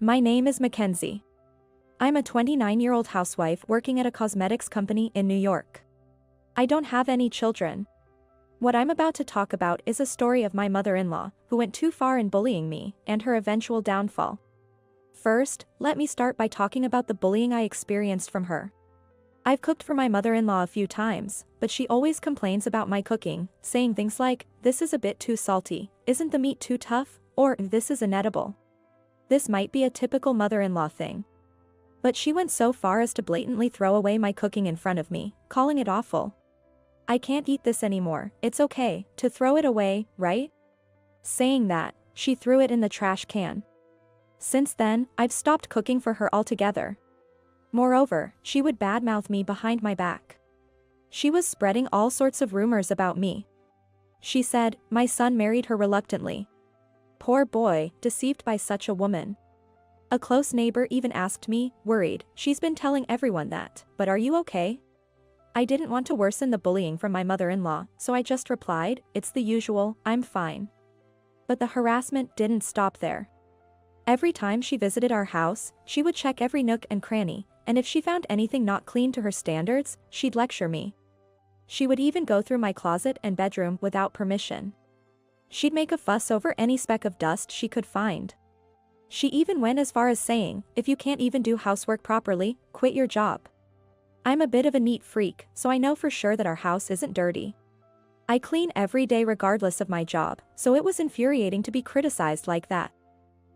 My name is Mackenzie. I'm a 29-year-old housewife working at a cosmetics company in New York. I don't have any children. What I'm about to talk about is a story of my mother-in-law, who went too far in bullying me, and her eventual downfall. First, let me start by talking about the bullying I experienced from her. I've cooked for my mother-in-law a few times, but she always complains about my cooking, saying things like, "This is a bit too salty, isn't the meat too tough?" or "This is inedible." This might be a typical mother-in-law thing. But she went so far as to blatantly throw away my cooking in front of me, calling it awful. "I can't eat this anymore, it's okay to throw it away, right?" Saying that, she threw it in the trash can. Since then, I've stopped cooking for her altogether. Moreover, she would badmouth me behind my back. She was spreading all sorts of rumors about me. She said, my son married her reluctantly. Poor boy, deceived by such a woman. A close neighbor even asked me, worried, "She's been telling everyone that, but are you okay?" I didn't want to worsen the bullying from my mother-in-law, so I just replied, "It's the usual, I'm fine." But the harassment didn't stop there. Every time she visited our house, she would check every nook and cranny, and if she found anything not clean to her standards, she'd lecture me. She would even go through my closet and bedroom without permission. She'd make a fuss over any speck of dust she could find. She even went as far as saying, "If you can't even do housework properly, quit your job." I'm a bit of a neat freak, so I know for sure that our house isn't dirty. I clean every day regardless of my job, so it was infuriating to be criticized like that.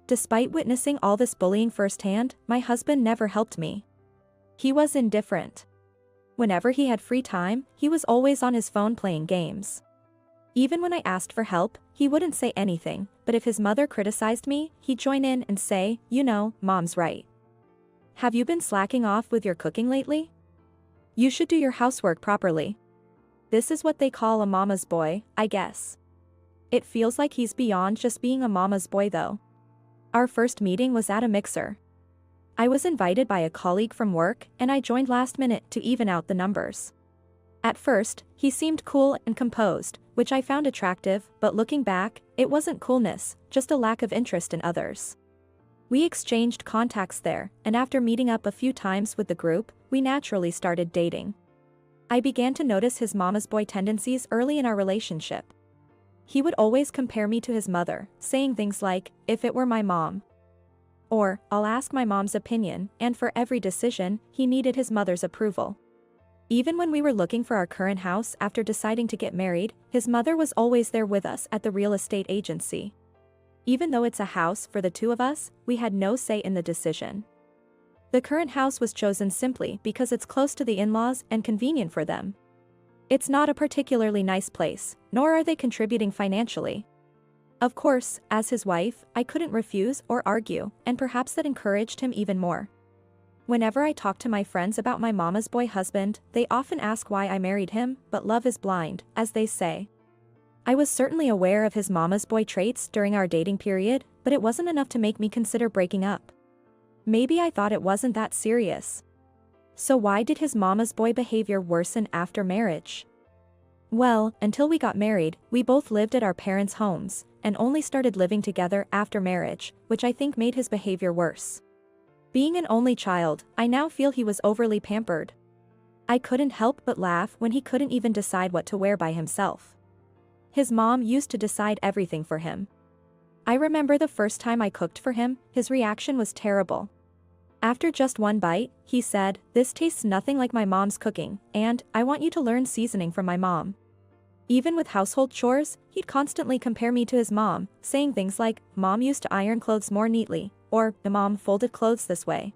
Despite witnessing all this bullying firsthand, my husband never helped me. He was indifferent. Whenever he had free time, he was always on his phone playing games. Even when I asked for help, he wouldn't say anything, but if his mother criticized me, he'd join in and say, "You know, Mom's right. Have you been slacking off with your cooking lately? You should do your housework properly." This is what they call a mama's boy, I guess. It feels like he's beyond just being a mama's boy though. Our first meeting was at a mixer. I was invited by a colleague from work, and I joined last minute to even out the numbers. At first, he seemed cool and composed, which I found attractive, but looking back, it wasn't coolness, just a lack of interest in others. We exchanged contacts there, and after meeting up a few times with the group, we naturally started dating. I began to notice his mama's boy tendencies early in our relationship. He would always compare me to his mother, saying things like, "If it were my mom." Or, "I'll ask my mom's opinion," and for every decision, he needed his mother's approval. Even when we were looking for our current house after deciding to get married, his mother was always there with us at the real estate agency. Even though it's a house for the two of us, we had no say in the decision. The current house was chosen simply because it's close to the in-laws and convenient for them. It's not a particularly nice place, nor are they contributing financially. Of course, as his wife, I couldn't refuse or argue, and perhaps that encouraged him even more. Whenever I talk to my friends about my mama's boy husband, they often ask why I married him, but love is blind, as they say. I was certainly aware of his mama's boy traits during our dating period, but it wasn't enough to make me consider breaking up. Maybe I thought it wasn't that serious. So why did his mama's boy behavior worsen after marriage? Well, until we got married, we both lived at our parents' homes, and only started living together after marriage, which I think made his behavior worse. Being an only child, I now feel he was overly pampered. I couldn't help but laugh when he couldn't even decide what to wear by himself. His mom used to decide everything for him. I remember the first time I cooked for him, his reaction was terrible. After just one bite, he said, "This tastes nothing like my mom's cooking, and I want you to learn seasoning from my mom." Even with household chores, he'd constantly compare me to his mom, saying things like, "Mom used to iron clothes more neatly," or "The mom folded clothes this way."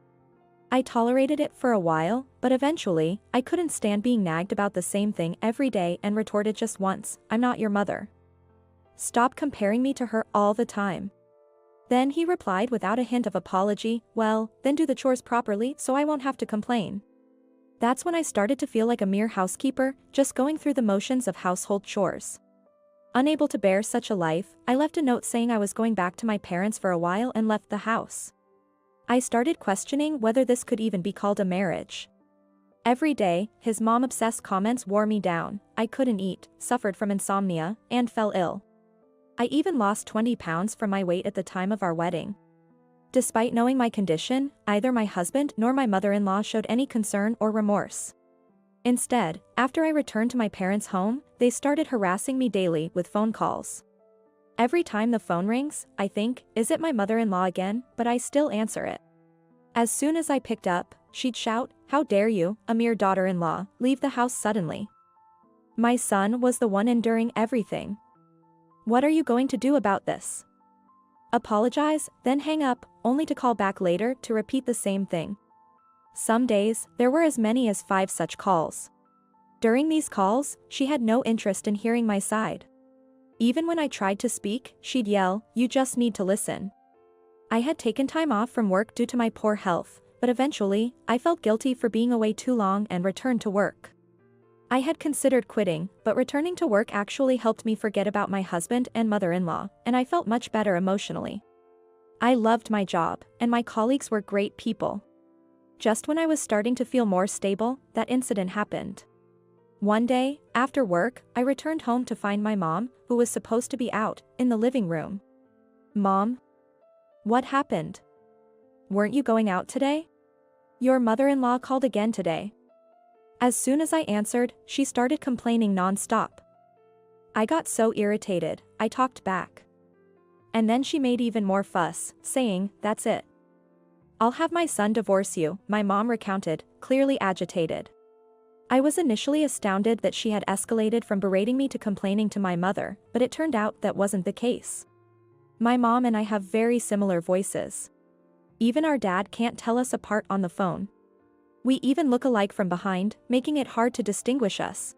I tolerated it for a while, but eventually, I couldn't stand being nagged about the same thing every day and retorted just once, "I'm not your mother. Stop comparing me to her all the time." Then he replied without a hint of apology, "Well, then do the chores properly so I won't have to complain." That's when I started to feel like a mere housekeeper, just going through the motions of household chores. Unable to bear such a life, I left a note saying I was going back to my parents for a while and left the house. I started questioning whether this could even be called a marriage. Every day, his mom-obsessed comments wore me down. I couldn't eat, suffered from insomnia, and fell ill. I even lost 20 pounds from my weight at the time of our wedding. Despite knowing my condition, neither my husband nor my mother-in-law showed any concern or remorse. Instead, after I returned to my parents' home, they started harassing me daily with phone calls. Every time the phone rings, I think, is it my mother-in-law again? But I still answer it. As soon as I picked up, she'd shout, "How dare you, a mere daughter-in-law, leave the house suddenly." My son was the one enduring everything. What are you going to do about this? Apologize, then hang up, only to call back later to repeat the same thing. Some days, there were as many as 5 such calls. During these calls, she had no interest in hearing my side. Even when I tried to speak, she'd yell, "You just need to listen." I had taken time off from work due to my poor health, but eventually, I felt guilty for being away too long and returned to work. I had considered quitting, but returning to work actually helped me forget about my husband and mother-in-law, and I felt much better emotionally. I loved my job, and my colleagues were great people. Just when I was starting to feel more stable, that incident happened. One day, after work, I returned home to find my mom, who was supposed to be out, in the living room. "Mom? What happened? Weren't you going out today? Your mother-in-law called again today." As soon as I answered, she started complaining non-stop. I got so irritated, I talked back. And then she made even more fuss, saying, "That's it. I'll have my son divorce you," my mom recounted, clearly agitated. I was initially astounded that she had escalated from berating me to complaining to my mother, but it turned out that wasn't the case. My mom and I have very similar voices. Even our dad can't tell us apart on the phone. We even look alike from behind, making it hard to distinguish us.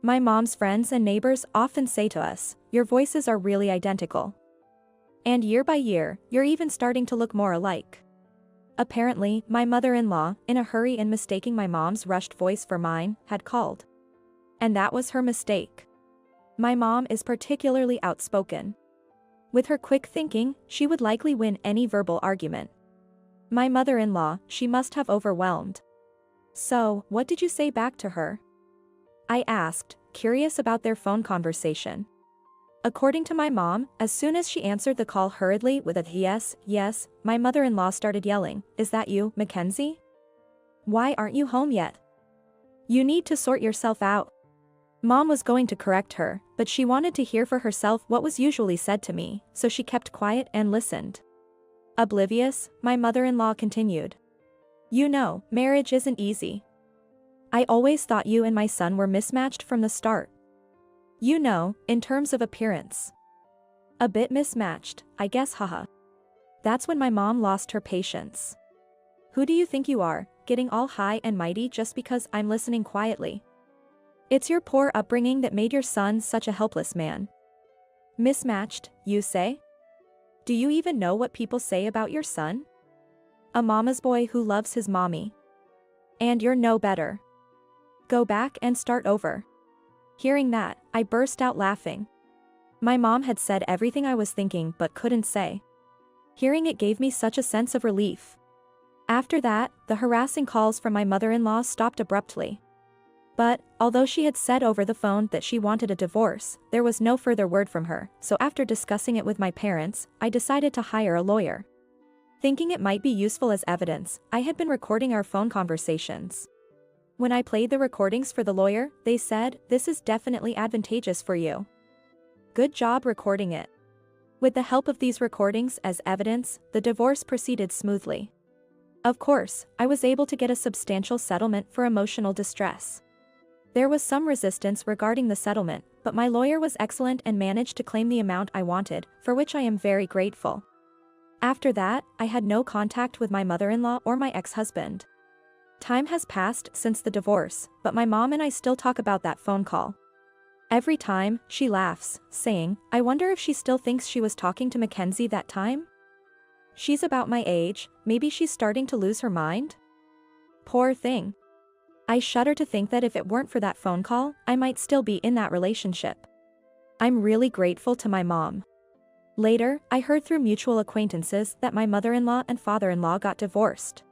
My mom's friends and neighbors often say to us, "Your voices are really identical. And year by year, you're even starting to look more alike." Apparently, my mother-in-law, in a hurry and mistaking my mom's rushed voice for mine, had called. And that was her mistake. My mom is particularly outspoken. With her quick thinking, she would likely win any verbal argument. My mother-in-law, she must have overwhelmed. "So, what did you say back to her?" I asked, curious about their phone conversation. According to my mom, as soon as she answered the call hurriedly with a "yes, yes," my mother-in-law started yelling, "Is that you, Mackenzie? Why aren't you home yet? You need to sort yourself out." Mom was going to correct her, but she wanted to hear for herself what was usually said to me, so she kept quiet and listened. Oblivious, my mother-in-law continued. "You know, marriage isn't easy. I always thought you and my son were mismatched from the start. You know, in terms of appearance. A bit mismatched, I guess, haha." That's when my mom lost her patience. "Who do you think you are, getting all high and mighty just because I'm listening quietly? It's your poor upbringing that made your son such a helpless man. Mismatched, you say? Do you even know what people say about your son? A mama's boy who loves his mommy. And you're no better. Go back and start over." Hearing that, I burst out laughing. My mom had said everything I was thinking but couldn't say. Hearing it gave me such a sense of relief. After that, the harassing calls from my mother-in-law stopped abruptly. But, although she had said over the phone that she wanted a divorce, there was no further word from her, so after discussing it with my parents, I decided to hire a lawyer. Thinking it might be useful as evidence, I had been recording our phone conversations. When I played the recordings for the lawyer, they said, "This is definitely advantageous for you. Good job recording it." With the help of these recordings as evidence, the divorce proceeded smoothly. Of course, I was able to get a substantial settlement for emotional distress. There was some resistance regarding the settlement, but my lawyer was excellent and managed to claim the amount I wanted, for which I am very grateful. After that, I had no contact with my mother-in-law or my ex-husband. Time has passed since the divorce, but my mom and I still talk about that phone call. Every time, she laughs, saying, "I wonder if she still thinks she was talking to Mackenzie that time? She's about my age, maybe she's starting to lose her mind?" Poor thing. I shudder to think that if it weren't for that phone call, I might still be in that relationship. I'm really grateful to my mom. Later, I heard through mutual acquaintances that my mother-in-law and father-in-law got divorced.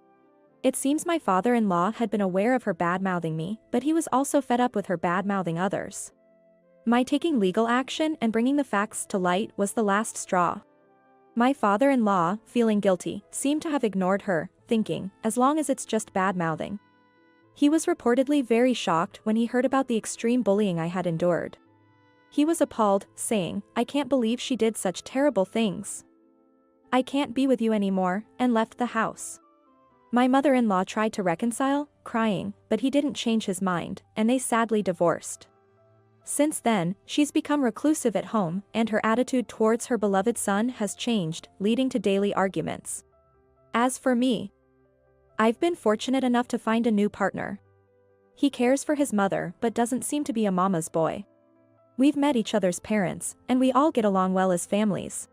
It seems my father-in-law had been aware of her bad-mouthing me, but he was also fed up with her bad-mouthing others. My taking legal action and bringing the facts to light was the last straw. My father-in-law, feeling guilty, seemed to have ignored her, thinking, as long as it's just bad-mouthing. He was reportedly very shocked when he heard about the extreme bullying I had endured. He was appalled, saying, "I can't believe she did such terrible things. I can't be with you anymore," and left the house. My mother-in-law tried to reconcile, crying, but he didn't change his mind, and they sadly divorced. Since then, she's become reclusive at home, and her attitude towards her beloved son has changed, leading to daily arguments. As for me, I've been fortunate enough to find a new partner. He cares for his mother but doesn't seem to be a mama's boy. We've met each other's parents, and we all get along well as families.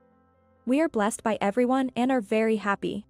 We are blessed by everyone and are very happy.